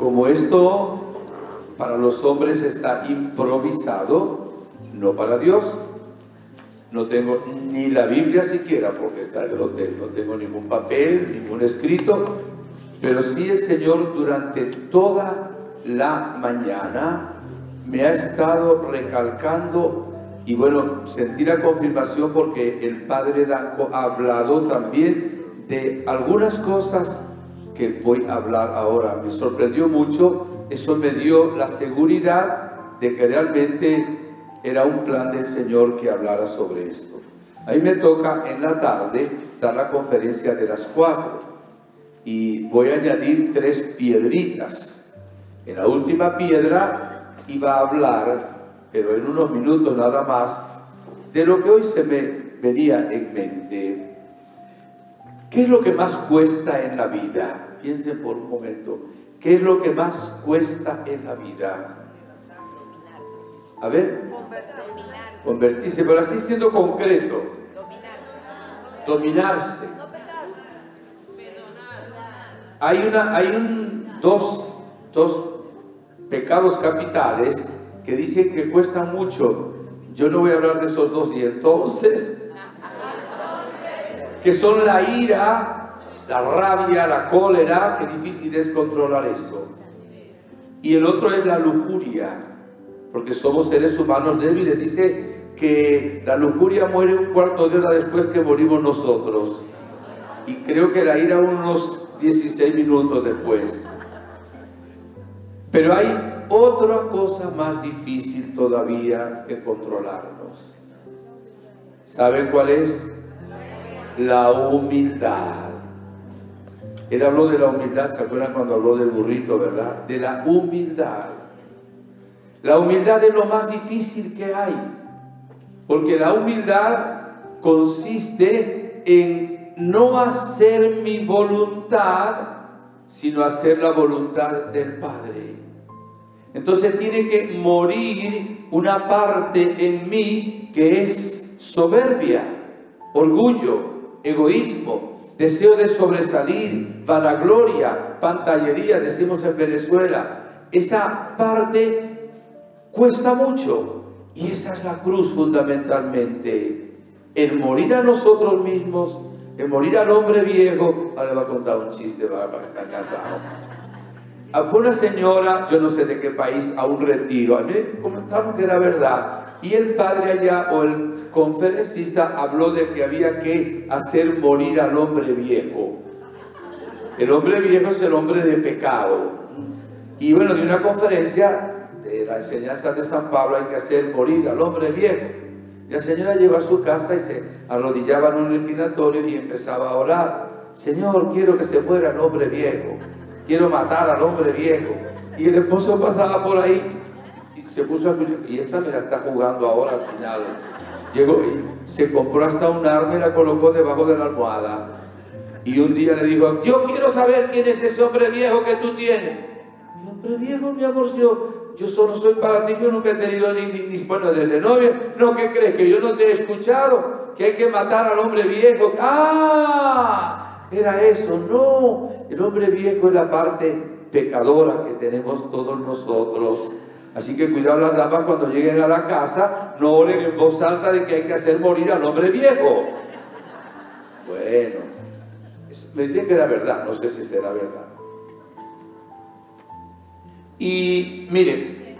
como esto para los hombres está improvisado, no para Dios. No tengo ni la Biblia siquiera, porque está en el hotel, no tengo ningún papel, ningún escrito, pero sí el Señor durante toda la mañana me ha estado recalcando, y bueno, sentí la confirmación porque el Padre Danco ha hablado también de algunas cosas que voy a hablar ahora. Me sorprendió mucho, eso me dio la seguridad de que realmente era un plan del Señor que hablara sobre esto. A mí me toca en la tarde dar la conferencia de las 4 y voy a añadir 3 piedritas. En la última piedra iba a hablar, pero en unos minutos nada más, de lo que hoy se me venía en mente. ¿Qué es lo que más cuesta en la vida? Piensen por un momento. ¿Qué es lo que más cuesta en la vida? A ver, convertirse, pero así siendo concreto. Dominarse. Hay dos pecados capitales que dicen que cuestan mucho. Yo no voy a hablar de esos dos, y entonces, que son la ira, la rabia, la cólera, que difícil es controlar eso. Y el otro es la lujuria, porque somos seres humanos débiles. Dice que la lujuria muere un cuarto de hora después que morimos nosotros, y creo que la ira unos 16 minutos después. Pero hay otra cosa más difícil todavía que controlarnos. ¿Saben cuál es? La humildad. Él habló de la humildad, ¿se acuerdan cuando habló del burrito, verdad? De la humildad. La humildad es lo más difícil que hay, porque la humildad consiste en no hacer mi voluntad, sino hacer la voluntad del Padre. Entonces tiene que morir una parte en mí que es soberbia, orgullo, egoísmo, deseo de sobresalir, vanagloria, pantallería, decimos en Venezuela. Esa parte cuesta mucho, y esa es la cruz fundamentalmente. El morir a nosotros mismos, el morir al hombre viejo. Ahora le voy a contar un chiste para que estén cansados. Fue una señora, yo no sé de qué país, a un retiro. A mí me comentaron que era verdad. Y el padre allá, o el conferencista, habló de que había que hacer morir al hombre viejo. El hombre viejo es el hombre de pecado. Y bueno, de una conferencia de la enseñanza de San Pablo, hay que hacer morir al hombre viejo. Y la señora llegó a su casa y se arrodillaba en un reclinatorio y empezaba a orar. Señor, quiero que se muera el hombre viejo. Quiero matar al hombre viejo. Y el esposo pasaba por ahí y se puso a... Y esta me la está jugando ahora al final. Llegó y se compró hasta un arma y la colocó debajo de la almohada. Y un día le dijo: yo quiero saber quién es ese hombre viejo que tú tienes. ¿Qué hombre viejo, mi amor? Yo solo soy para ti, yo nunca he tenido ni bueno, desde novia. No, ¿qué crees? ¿Que yo no te he escuchado? Que hay que matar al hombre viejo. ¡Ah! Era eso. No, el hombre viejo es la parte pecadora que tenemos todos nosotros. Así que cuidado las damas cuando lleguen a la casa, no oren en voz alta de que hay que hacer morir al hombre viejo. Bueno, me dicen que era verdad, no sé si será verdad. Y miren,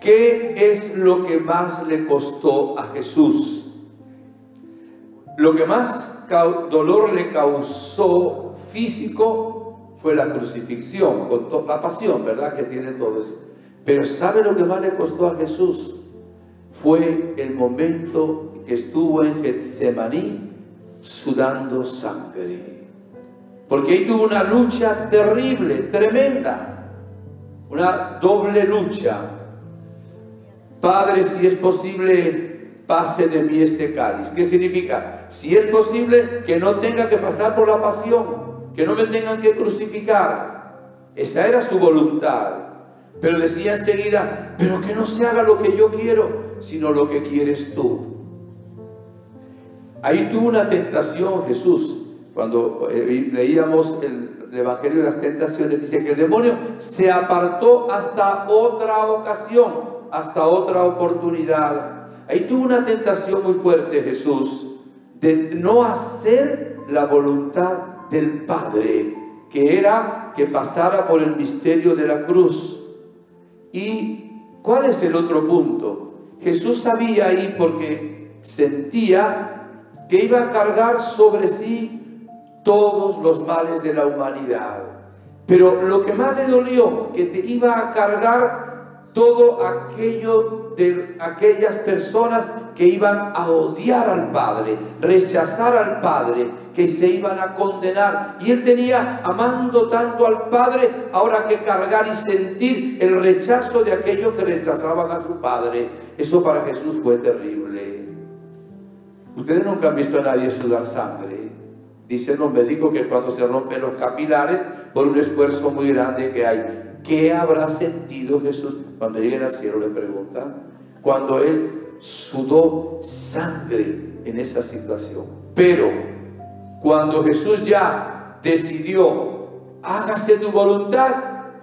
¿qué es lo que más le costó a Jesús? Lo que más dolor le causó físico fue la crucifixión, con la pasión, ¿verdad? Que tiene todo eso. Pero ¿sabe lo que más le costó a Jesús? Fue el momento que estuvo en Getsemaní sudando sangre. Porque ahí tuvo una lucha terrible, tremenda. Una doble lucha. Padre, si es posible, pase de mí este cáliz. ¿Qué significa? Si es posible, que no tenga que pasar por la pasión, que no me tengan que crucificar. Esa era su voluntad. Pero decía enseguida: pero que no se haga lo que yo quiero, sino lo que quieres tú. Ahí tuvo una tentación Jesús. Cuando leíamos el Evangelio de las Tentaciones, dice que el demonio se apartó hasta otra ocasión, hasta otra oportunidad. Ahí tuvo una tentación muy fuerte Jesús, de no hacer la voluntad del Padre, que era que pasara por el misterio de la cruz. ¿Y cuál es el otro punto? Jesús sabía ahí, porque sentía que iba a cargar sobre sí todos los males de la humanidad. Pero lo que más le dolió, que te iba a cargar todo aquello de aquellas personas que iban a odiar al Padre, rechazar al Padre, que se iban a condenar. Y él tenía, amando tanto al Padre, ahora que cargar y sentir el rechazo de aquellos que rechazaban a su Padre. Eso para Jesús fue terrible. Ustedes nunca han visto a nadie sudar sangre. Dicen los médicos que cuando se rompen los capilares por un esfuerzo muy grande que hay. ¿Qué habrá sentido Jesús? Cuando lleguen al cielo le preguntan. Cuando él sudó sangre en esa situación. Pero cuando Jesús ya decidió, hágase tu voluntad,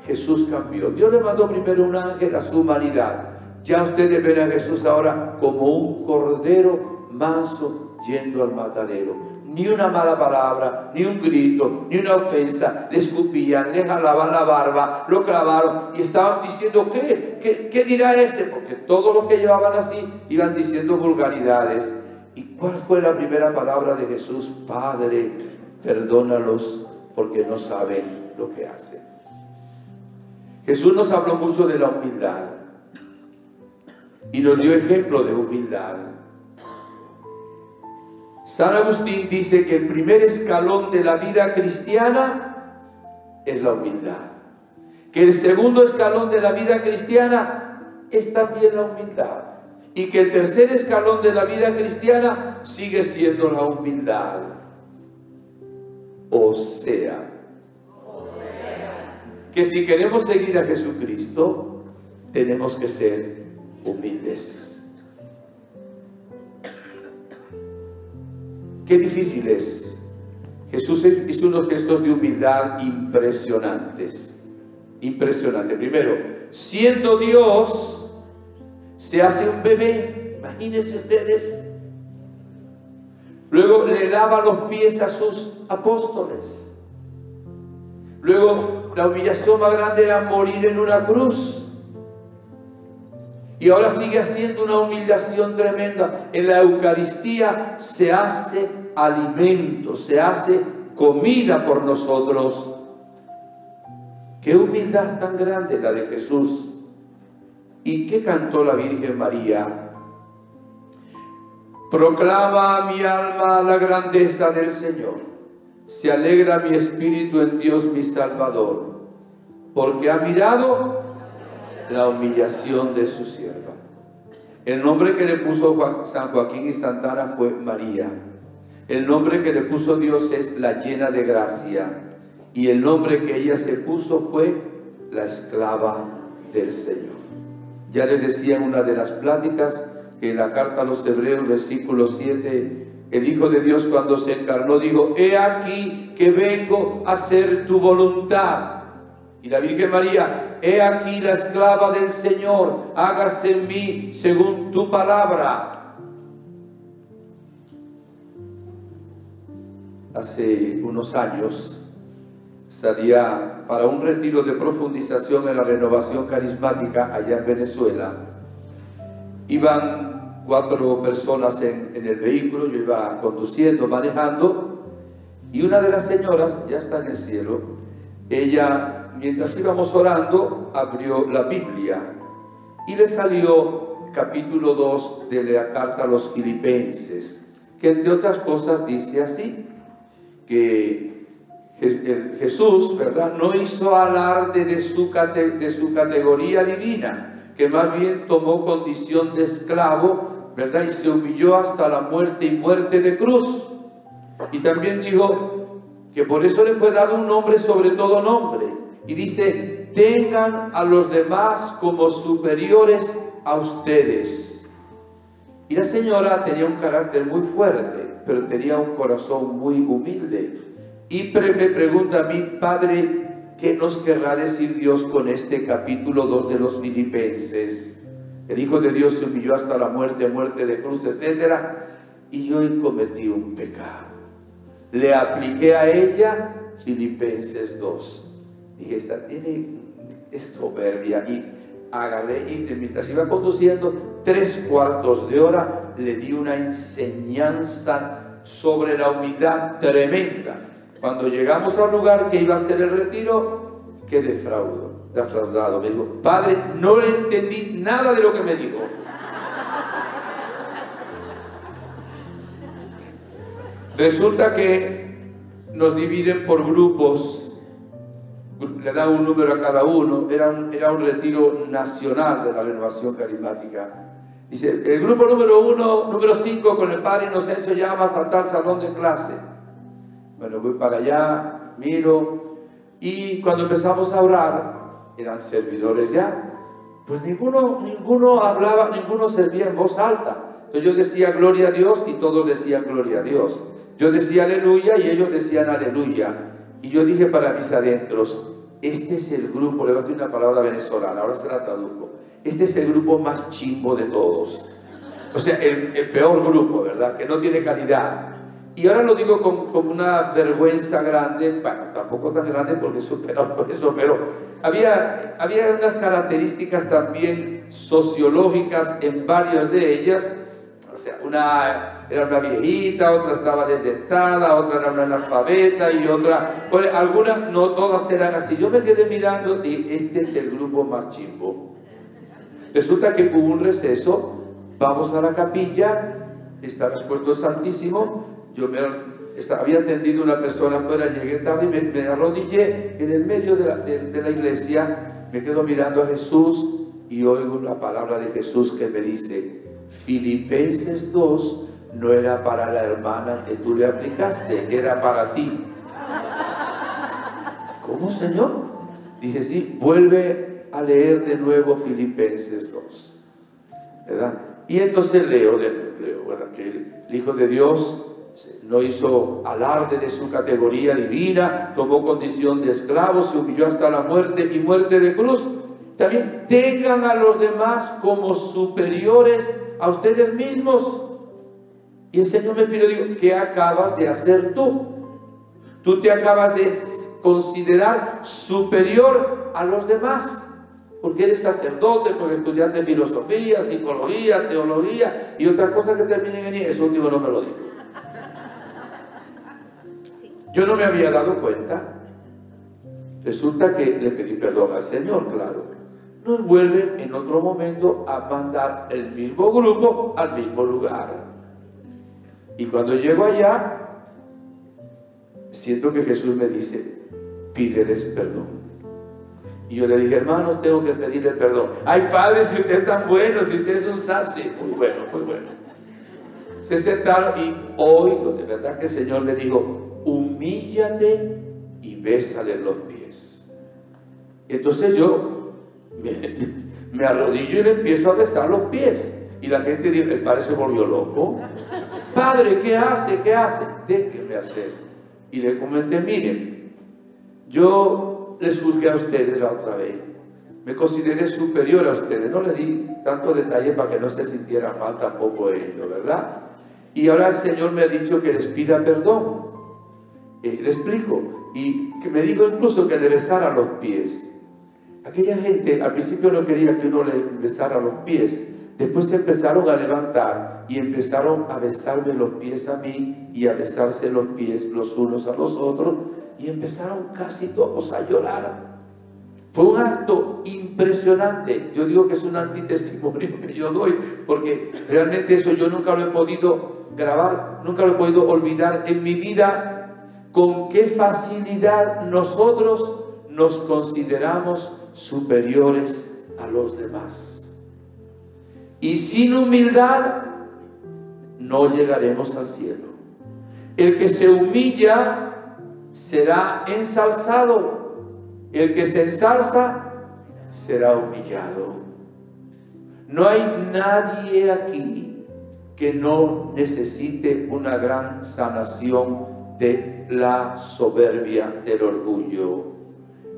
Jesús cambió. Dios le mandó primero un ángel a su humanidad. Ya ustedes ven a Jesús ahora como un cordero manso yendo al matadero. Ni una mala palabra, ni un grito, ni una ofensa. Le escupían, le jalaban la barba, lo clavaron y estaban diciendo, ¿qué dirá este? Porque todos los que llevaban así iban diciendo vulgaridades. ¿Y cuál fue la primera palabra de Jesús? Padre, perdónalos porque no saben lo que hacen. Jesús nos habló mucho de la humildad y nos dio ejemplo de humildad. San Agustín dice que el primer escalón de la vida cristiana es la humildad, que el segundo escalón de la vida cristiana es también la humildad, y que el tercer escalón de la vida cristiana sigue siendo la humildad. O sea, que si queremos seguir a Jesucristo, tenemos que ser humildes. Qué difícil es. Jesús hizo unos gestos de humildad impresionantes. Impresionante. Primero, siendo Dios, se hace un bebé. Imagínense ustedes. Luego le lava los pies a sus apóstoles. Luego la humillación más grande era morir en una cruz. Y ahora sigue haciendo una humillación tremenda. En la Eucaristía se hace alimento, se hace comida por nosotros. Qué humildad tan grande la de Jesús. ¿Y qué cantó la Virgen María? Proclama mi alma la grandeza del Señor. Se alegra mi espíritu en Dios mi Salvador, porque ha mirado la humillación de su sierva. El nombre que le puso San Joaquín y Santa Ana fue María. El nombre que le puso Dios es la llena de gracia. Y el nombre que ella se puso fue la esclava del Señor. Ya les decía en una de las pláticas que en la carta a los Hebreos, versículo 7, el Hijo de Dios cuando se encarnó dijo: he aquí que vengo a hacer tu voluntad. Y la Virgen María: he aquí la esclava del Señor, hágase en mí según tu palabra. Hace unos años salía para un retiro de profundización en la renovación carismática allá en Venezuela. Iban 4 personas en el vehículo, yo iba conduciendo, manejando, y una de las señoras, ya está en el cielo, ella, mientras íbamos orando, abrió la Biblia y le salió capítulo 2 de la carta a los Filipenses, que entre otras cosas dice así, que Jesús, ¿verdad?, no hizo alarde de su categoría divina, que más bien tomó condición de esclavo, ¿verdad?, y se humilló hasta la muerte y muerte de cruz. Y también dijo que por eso le fue dado un nombre sobre todo nombre. Y dice: tengan a los demás como superiores a ustedes. Y la señora tenía un carácter muy fuerte, pero tenía un corazón muy humilde. Y me pregunta a mí, Padre, ¿qué nos querrá decir Dios con este capítulo 2 de los Filipenses? El Hijo de Dios se humilló hasta la muerte, muerte de cruz, etc. Y yo cometí un pecado. Le apliqué a ella Filipenses 2. Dije, esta es soberbia. Y agarré y mientras iba conduciendo, 3/4 de hora, le di una enseñanza sobre la humildad tremenda. Cuando llegamos al lugar que iba a ser el retiro, quedé defraudado. Me dijo, Padre, no le entendí nada de lo que me dijo. Resulta que nos dividen por grupos, le dan un número a cada uno. Era un retiro nacional de la Renovación Carismática. Dice, el grupo número 5 con el padre Inocencio ya va a saltar salón de clase. Bueno, voy para allá, miro, y cuando empezamos a orar, eran servidores ya, pues ninguno hablaba, ninguno servía en voz alta. Entonces yo decía gloria a Dios y todos decían gloria a Dios. Yo decía aleluya y ellos decían aleluya. Y yo dije para mis adentros, este es el grupo, le voy a decir una palabra venezolana, ahora se la traduzco. Este es el grupo más chimbo de todos. O sea, el peor grupo, ¿verdad? Que no tiene calidad. Y ahora lo digo con una vergüenza grande, bueno, tampoco tan grande porque superó por eso, pero había unas características también sociológicas en varias de ellas. O sea, una era una viejita, otra estaba desdentada, otra era una analfabeta y otra, bueno, algunas, no todas eran así. Yo me quedé mirando y este es el grupo más chimbo. Resulta que hubo un receso, vamos a la capilla, estaba expuesto el Santísimo. Yo había atendido una persona afuera, llegué tarde y me arrodillé en el medio de la iglesia, me quedo mirando a Jesús y oigo la palabra de Jesús que me dice, Filipenses 2 no era para la hermana que tú le aplicaste, era para ti. ¿Cómo, Señor? Dice, sí, vuelve a leer de nuevo Filipenses 2, ¿verdad? Y entonces leo, ¿verdad? Que el Hijo de Dios no hizo alarde de su categoría divina, tomó condición de esclavo, se humilló hasta la muerte y muerte de cruz. También tengan a los demás como superiores a ustedes mismos. Y el Señor me pidió, digo, ¿qué acabas de hacer tú? Tú te acabas de considerar superior a los demás. Porque eres sacerdote, porque estudiaste filosofía, psicología, teología y otras cosas que terminen en eso último no me lo dijo. Yo no me había dado cuenta. Resulta que le pedí perdón al Señor, claro. Nos vuelven en otro momento a mandar el mismo grupo al mismo lugar. Y cuando llego allá, siento que Jesús me dice, pídeles perdón. Y yo le dije, hermanos, tengo que pedirle perdón. Ay, Padre, si usted es tan bueno, si usted es un santo. Sí, muy bueno, pues bueno. Se sentaron y oigo, de verdad que el Señor me dijo, humíllate y bésale los pies. Entonces yo me arrodillo y le empiezo a besar los pies. Y la gente dice, el padre se volvió loco. Padre, ¿qué hace? ¿Qué hace? Déjeme hacer. Y le comenté, miren, yo les juzgué a ustedes la otra vez. Me consideré superior a ustedes. No les di tanto detalle para que no se sintieran mal tampoco ellos, ¿verdad? Y ahora el Señor me ha dicho que les pida perdón. Le explico. Y que me dijo incluso que le besara los pies. Aquella gente al principio no quería que uno le besara los pies. Después se empezaron a levantar y empezaron a besarme los pies a mí y a besarse los pies los unos a los otros. Y empezaron casi todos a llorar. Fue un acto impresionante. Yo digo que es un antitestimonio que yo doy, porque realmente eso yo nunca lo he podido grabar, nunca lo he podido olvidar en mi vida. Con qué facilidad nosotros nos consideramos superiores a los demás. Y sin humildad no llegaremos al cielo. El que se humilla será ensalzado. El que se ensalza será humillado. No hay nadie aquí que no necesite una gran sanación de la soberbia del orgullo.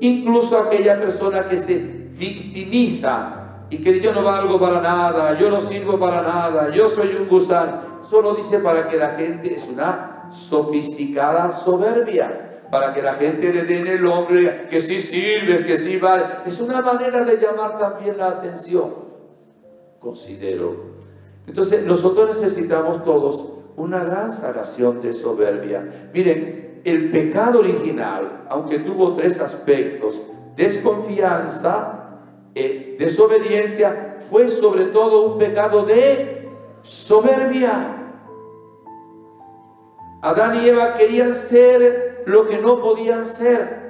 Incluso aquella persona que se victimiza y que dice: yo no valgo para nada, yo no sirvo para nada, yo soy un gusano. Solo dice para que la gente, es una sofisticada soberbia, para que la gente le den el hombro, que sí sirves, que sí vale. Es una manera de llamar también la atención, considero. Entonces nosotros necesitamos todos una gran sanación de soberbia. Miren, el pecado original, aunque tuvo tres aspectos: desconfianza, desobediencia, fue sobre todo un pecado de soberbia. Adán y Eva querían ser lo que no podían ser.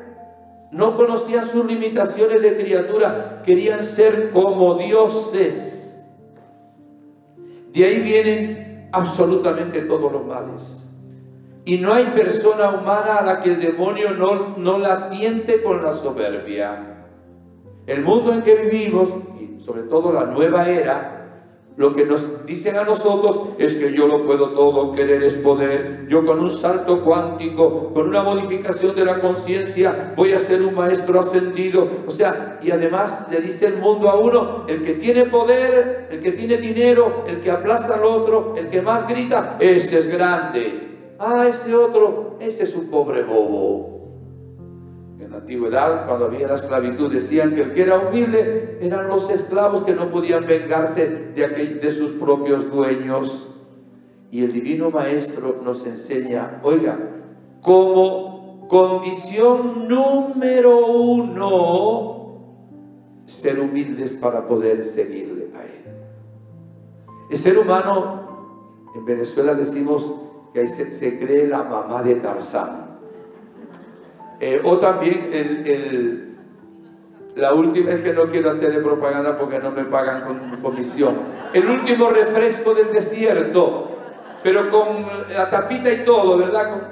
No conocían sus limitaciones de criatura, querían ser como dioses. De ahí vienen absolutamente todos los males. Y no hay persona humana a la que el demonio no la tiente con la soberbia. El mundo en que vivimos, y sobre todo la nueva era, lo que nos dicen a nosotros es que yo lo puedo todo, querer es poder. Yo con un salto cuántico, con una modificación de la conciencia, voy a ser un maestro ascendido. O sea, y además le dice el mundo a uno: el que tiene poder, el que tiene dinero, el que aplasta al otro, el que más grita, ese es grande. Ah, ese otro, ese es un pobre bobo. En la antigüedad, cuando había la esclavitud, decían que el que era humilde eran los esclavos que no podían vengarse de sus propios dueños. Y el Divino Maestro nos enseña, oiga, como condición número uno, ser humildes para poder seguirle a Él. El ser humano, en Venezuela decimos que ahí se cree la mamá de Tarzán. O también la última, es que no quiero hacerle propaganda porque no me pagan con comisión, el último refresco del desierto, pero con la tapita y todo, ¿verdad?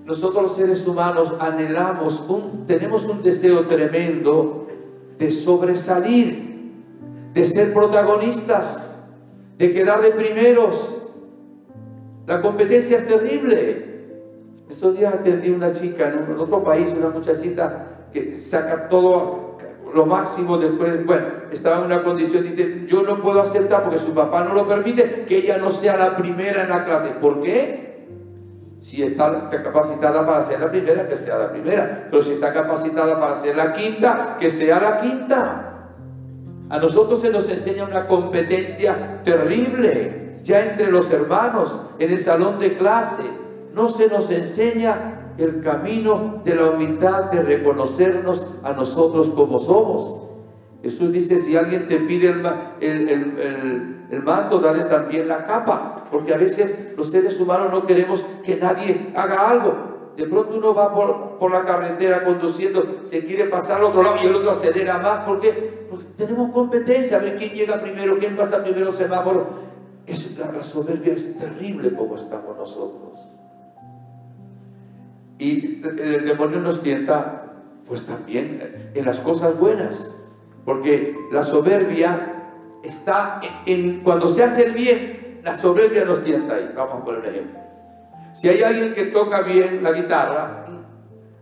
Nosotros los seres humanos anhelamos, tenemos un deseo tremendo de sobresalir, de ser protagonistas, de quedar de primeros. La competencia es terrible. Estos días atendí a una chica en otro país, una muchachita que saca todo lo máximo después. Bueno, estaba en una condición, dice: yo no puedo aceptar, porque su papá no lo permite, que ella no sea la primera en la clase. ¿Por qué? Si está capacitada para ser la primera, que sea la primera. Pero si está capacitada para ser la quinta, que sea la quinta. A nosotros se nos enseña una competencia terrible, ya entre los hermanos, en el salón de clase. No se nos enseña el camino de la humildad, de reconocernos a nosotros como somos. Jesús dice: si alguien te pide el manto, dale también la capa. Porque a veces los seres humanos no queremos que nadie haga algo. De pronto uno va por la carretera conduciendo, se quiere pasar al otro lado y el otro acelera más. ¿Por qué? Porque tenemos competencia, a ver quién llega primero, quién pasa primero semáforo. La soberbia es terrible como estamos nosotros. Y el demonio nos tienta, pues también en las cosas buenas, porque la soberbia está cuando se hace el bien, la soberbia nos tienta ahí. Vamos a poner un ejemplo. Si hay alguien que toca bien la guitarra,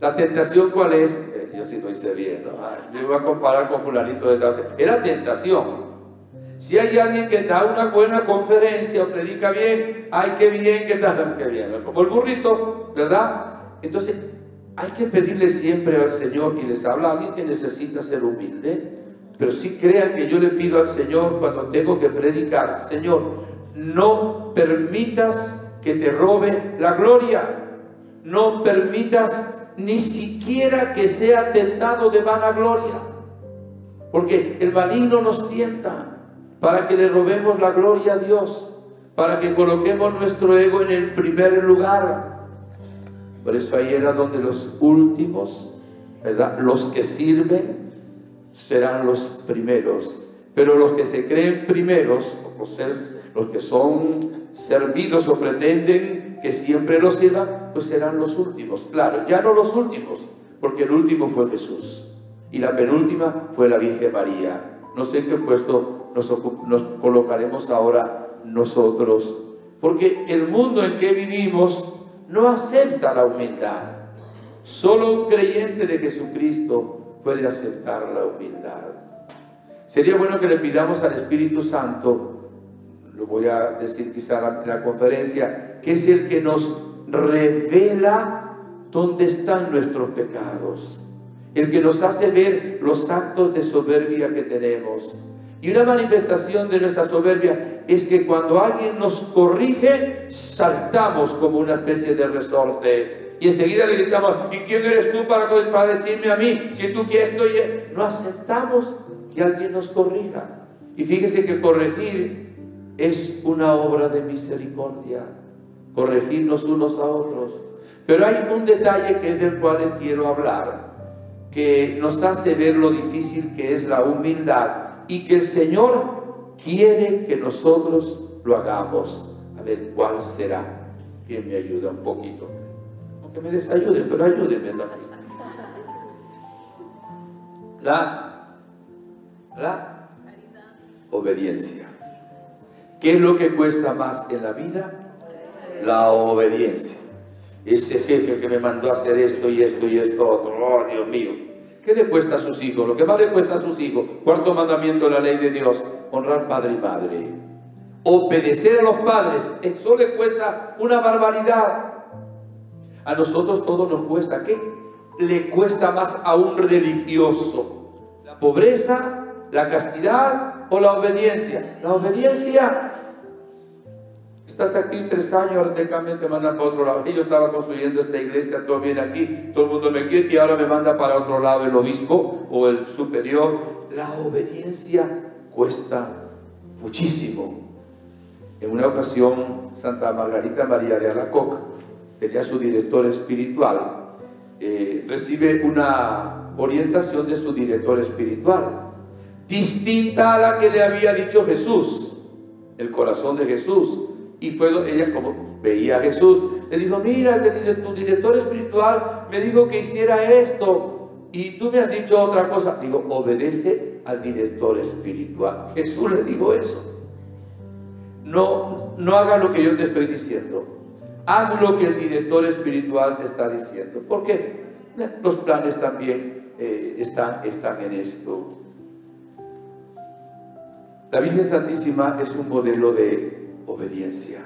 la tentación, ¿cuál es? Yo sí lo hice bien, ¿no? Yo voy a comparar con fulanito de tal. Era tentación. Si hay alguien que da una buena conferencia o predica bien, ¡ay, qué bien, qué tal, qué bien! Como el burrito, ¿verdad? Entonces, hay que pedirle siempre al Señor, y les habla a alguien que necesita ser humilde, pero sí crean que yo le pido al Señor cuando tengo que predicar: Señor, no permitas que te robe la gloria, no permitas ni siquiera que sea tentado de vanagloria, porque el maligno nos tienta para que le robemos la gloria a Dios, para que coloquemos nuestro ego en el primer lugar. Por eso ahí era donde los últimos, ¿verdad?, los que sirven, serán los primeros. Pero los que se creen primeros, los que son servidos o pretenden que siempre los sirvan, pues serán los últimos. Claro, ya no los últimos, porque el último fue Jesús y la penúltima fue la Virgen María. No sé en qué puesto nos colocaremos ahora nosotros, porque el mundo en que vivimos no acepta la humildad. Solo un creyente de Jesucristo puede aceptar la humildad. Sería bueno que le pidamos al Espíritu Santo, lo voy a decir quizá en la conferencia, que es el que nos revela dónde están nuestros pecados, el que nos hace ver los actos de soberbia que tenemos. Y una manifestación de nuestra soberbia es que cuando alguien nos corrige, saltamos como una especie de resorte y enseguida le gritamos: ¿y quién eres tú para decirme a mí? Si tú quieres, no aceptamos que alguien nos corrija. Y fíjese que corregir es una obra de misericordia, corregirnos unos a otros. Pero hay un detalle que es del cual les quiero hablar, que nos hace ver lo difícil que es la humildad y que el Señor quiere que nosotros lo hagamos. A ver, ¿cuál será? ¿Quién me ayuda un poquito? Aunque me desayude, pero ayúdenme también. La obediencia. ¿Qué es lo que cuesta más en la vida? La obediencia. Ese jefe que me mandó a hacer esto y esto y esto otro, oh Dios mío, ¿qué le cuesta a sus hijos? Lo que más le cuesta a sus hijos, cuarto mandamiento de la ley de Dios: honrar padre y madre, obedecer a los padres. Eso le cuesta una barbaridad. A nosotros todo nos cuesta. ¿Qué le cuesta más a un religioso? ¿La pobreza, la castidad o la obediencia? La obediencia. Estás aquí 3 años, ahora te mandan para otro lado. Yo estaba construyendo esta iglesia, todo viene aquí, todo el mundo me quiere y ahora me manda para otro lado el obispo o el superior. La obediencia cuesta muchísimo. En una ocasión, Santa Margarita María de Alacoque tenía su director espiritual. Recibe una orientación de su director espiritual, distinta a la que le había dicho Jesús, el corazón de Jesús. Y fue ella, como veía a Jesús, le dijo: mira, tu director espiritual me dijo que hiciera esto y tú me has dicho otra cosa. Digo: obedece al director espiritual. Jesús le dijo eso. No haga lo que yo te estoy diciendo. Haz lo que el director espiritual te está diciendo. Porque los planes también están en esto. La Virgen Santísima es un modelo de obediencia.